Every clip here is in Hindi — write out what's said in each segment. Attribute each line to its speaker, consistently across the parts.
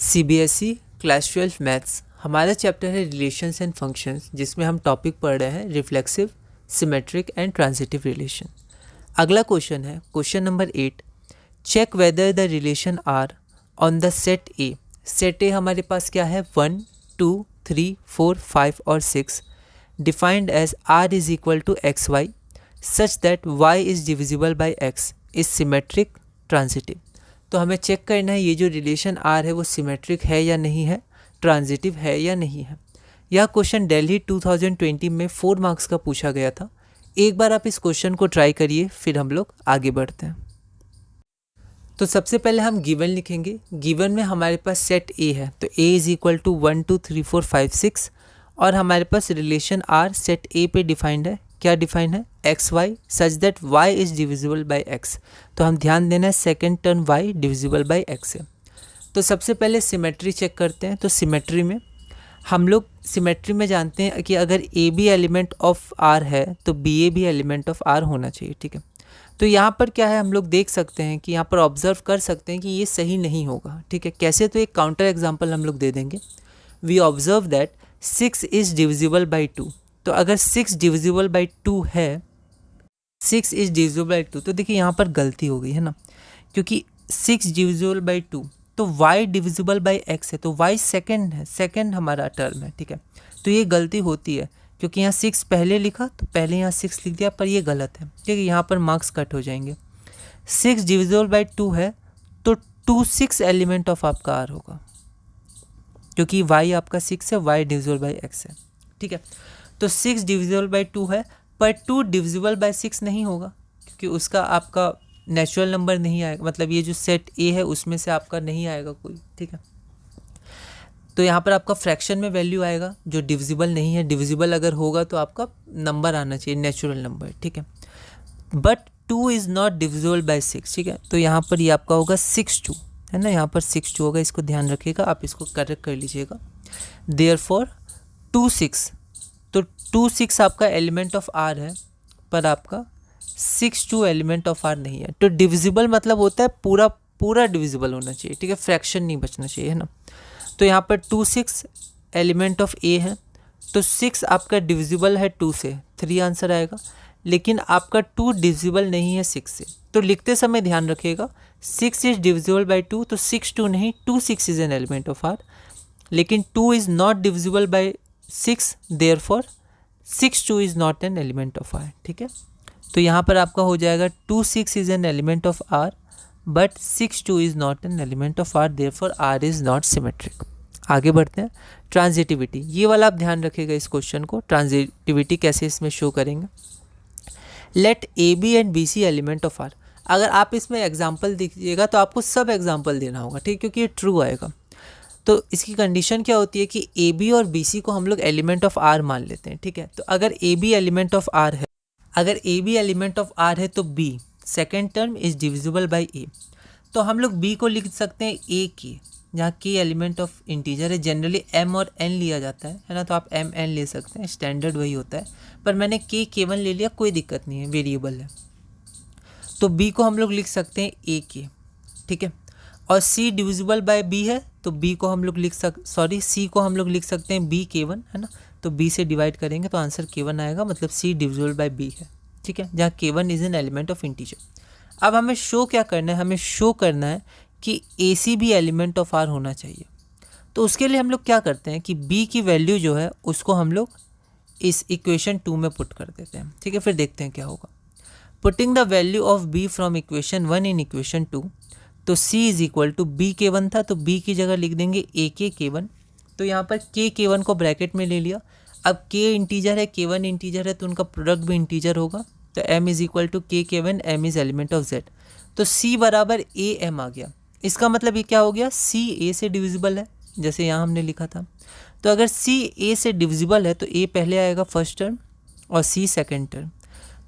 Speaker 1: CBSE क्लास 12 मैथ्स हमारा चैप्टर है रिलेशंस एंड फंक्शंस, जिसमें हम टॉपिक पढ़ रहे हैं reflexive, symmetric and transitive relation. अगला क्वेश्चन है question number 8। Check whether the relation R on the set A. Set A हमारे पास क्या है 1, 2, 3, 4, 5 और 6 defined as R is equal to x y such that y is divisible by x is symmetric transitive. तो हमें चेक करना है ये जो रिलेशन आर है वो सिमेट्रिक है या नहीं है, ट्रांजिटिव है या नहीं है। यह क्वेश्चन दिल्ली 2020 में 4 मार्क्स का पूछा गया था। एक बार आप इस क्वेश्चन को ट्राई करिए, फिर हम लोग आगे बढ़ते हैं। तो सबसे पहले हम गिवन लिखेंगे। गिवन में हमारे पास सेट ए है, तो ए इज इक्वल टू 1, 2, 3, 4, 5, 6 और हमारे पास रिलेशन आर सेट ए पे डिफाइंड है। क्या डिफाइंड है? X y such that y is divisible by x. तो हम ध्यान देना है second term y divisible by x है। तो सबसे पहले सिमेट्री चेक करते हैं। तो सिमेट्री में हम लोग जानते हैं कि अगर A B element of R है तो बी ए भी एलिमेंट ऑफ आर होना चाहिए, ठीक है। तो यहाँ पर क्या है, हम लोग देख सकते हैं कि यहाँ पर ऑब्जर्व कर सकते हैं कि ये सही नहीं होगा, ठीक है। कैसे? तो एक काउंटर एग्जाम्पल हम लोग दे देंगे। We observe that 6 is divisible by 2। तो अगर 6 डिविजिबल बाई 2 है, 6 इज डिविजिबल बाई 2, तो देखिए यहाँ पर गलती हो गई है ना, क्योंकि 6 डिविजिबल बाई 2 तो y डिविजिबल बाई x है, तो y सेकंड है, सेकंड हमारा टर्म है, ठीक है। तो ये गलती होती है क्योंकि यहाँ 6 पहले लिखा तो पहले यहाँ 6 लिख दिया, पर ये गलत है, ठीक है। यहाँ पर मार्क्स कट हो जाएंगे। 6 डिविजिबल बाई 2 है तो 2 6 एलिमेंट ऑफ आपका r होगा, क्योंकि y आपका 6 है, y डिविजिबल बाई x है, ठीक है। तो 6 डिविजिबल बाई 2 है, पर 2 डिविजिबल बाई 6 नहीं होगा, क्योंकि उसका आपका नेचुरल नंबर नहीं आएगा, मतलब ये जो सेट ए है उसमें से आपका नहीं आएगा कोई, ठीक है। तो यहाँ पर आपका फ्रैक्शन में वैल्यू आएगा जो डिविजिबल नहीं है। डिविजिबल अगर होगा तो आपका नंबर आना चाहिए, नेचुरल नंबर, ठीक है। But 2 is not divisible by 6, ठीक है। तो यहाँ पर ये आपका होगा 6 2, है ना, यहाँ पर 6 2 होगा, इसको ध्यान रखिएगा, आप इसको करेक्ट कर लीजिएगा। देयरफॉर 2 6, तो 2 6 आपका एलिमेंट ऑफ आर है, पर आपका 6 2 एलिमेंट ऑफ आर नहीं है। तो डिविजिबल मतलब होता है पूरा डिविजिबल होना चाहिए, ठीक है, फ्रैक्शन नहीं बचना चाहिए, है ना। तो यहाँ पर 2 6 एलिमेंट ऑफ ए है, तो 6 आपका डिविजिबल है 2 से, 3 आंसर आएगा। लेकिन आपका 2 डिविजिबल नहीं है 6 से, तो लिखते समय ध्यान रखिएगा 6 इज डिविजिबल बाई 2, तो 6 2 नहीं, 2 6 is an element of R. लेकिन 2 is not divisible by 6, therefore 6 2 is not an element of R, ठीक है। तो यहाँ पर आपका हो जाएगा 2 6 is an element of R but 6 2 is not an element of R, therefore R is not symmetric. आगे बढ़ते हैं। ट्रांजिटिविटी, ये वाला आप ध्यान रखिएगा इस क्वेश्चन को। ट्रांजिटिविटी कैसे इसमें शो करेंगे? Let a b and b C element of R. अगर आप इसमें एग्जाम्पल दीजिएगा तो आपको सब एग्जाम्पल देना होगा, ठीक, क्योंकि ये ट्रू आएगा। तो इसकी कंडीशन क्या होती है कि ए बी और बी सी को हम लोग एलिमेंट ऑफ आर मान लेते हैं, ठीक है। तो अगर A B element of R है, अगर A B element of R है तो B second term is divisible by A. तो हम लोग बी को लिख सकते हैं ए के, जहाँ के एलिमेंट ऑफ इंटीजर है। जनरली एम और एन लिया जाता है ना, तो आप एम एन ले सकते हैं, स्टैंडर्ड वही होता है, पर मैंने के केवल ले लिया, कोई दिक्कत नहीं है, वेरिएबल है। तो बी को हम लोग लिख सकते हैं ए के, ठीक है। और सी डिविजिबल बाय बी है, तो बी को हम लोग सी को हम लोग लिख सकते हैं बी के1, है ना। तो बी से डिवाइड करेंगे तो आंसर के1 आएगा, मतलब सी डिविजिबल बाय बी है, ठीक है, जहाँ के1 is an element of integer. अब हमें शो क्या करना है? हमें शो करना है कि ए सी भी एलिमेंट ऑफ आर होना चाहिए। तो उसके लिए हम लोग क्या करते हैं कि बी की वैल्यू जो है उसको हम लोग इस इक्वेशन 2 में पुट कर देते हैं, ठीक है। फिर देखते हैं क्या होगा। Putting the value of B from equation 1 in equation 2, तो c is equal to B के1 था, तो b की जगह लिख देंगे ए के के1। तो यहाँ पर k के1 को ब्रैकेट में ले लिया। अब k इंटीजर है, k1 इंटीजर है, तो उनका प्रोडक्ट भी इंटीजर होगा। तो m is equal to k के1, m is element of z। तो c बराबर a m आ गया। इसका मतलब ये क्या हो गया? c a से डिविजिबल है, जैसे यहाँ हमने लिखा था। तो अगर c a से डिविजिबल है तो a पहले आएगा फर्स्ट टर्म और c सेकेंड टर्म।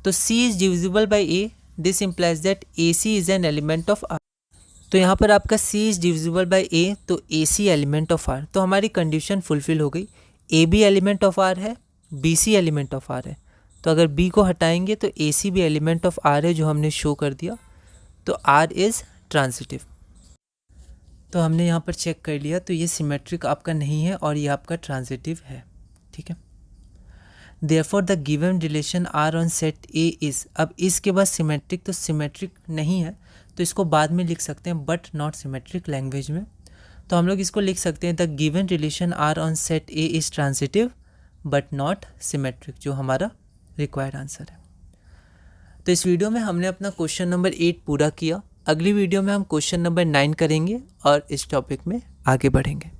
Speaker 1: तो c is divisible by a, this implies that A C is an element of R. तो यहाँ पर आपका c is divisible by a, तो A C element of R. तो हमारी कंडीशन फुलफिल हो गई। A B element of R है, B C element of R है। तो अगर b को हटाएंगे तो ए सी भी एलिमेंट ऑफ आर है, जो हमने शो कर दिया। तो r इज ट्रांजिटिव। तो हमने यहाँ पर चेक कर लिया, तो ये सिमेट्रिक आपका नहीं है और ये आपका ट्रांजिटिव है, ठीक है। Therefore the given relation R on set A is, अब इसके बाद सिमेट्रिक, तो सिमेट्रिक नहीं है तो इसको बाद में लिख सकते हैं बट नॉट सिमेट्रिक लैंग्वेज में। तो हम लोग इसको लिख सकते हैं the given relation R on set A is transitive but not symmetric, जो हमारा रिक्वायर्ड आंसर है। तो इस वीडियो में हमने अपना क्वेश्चन नंबर 8 पूरा किया। अगली वीडियो में हम क्वेश्चन नंबर 9 करेंगे और इस टॉपिक में आगे बढ़ेंगे।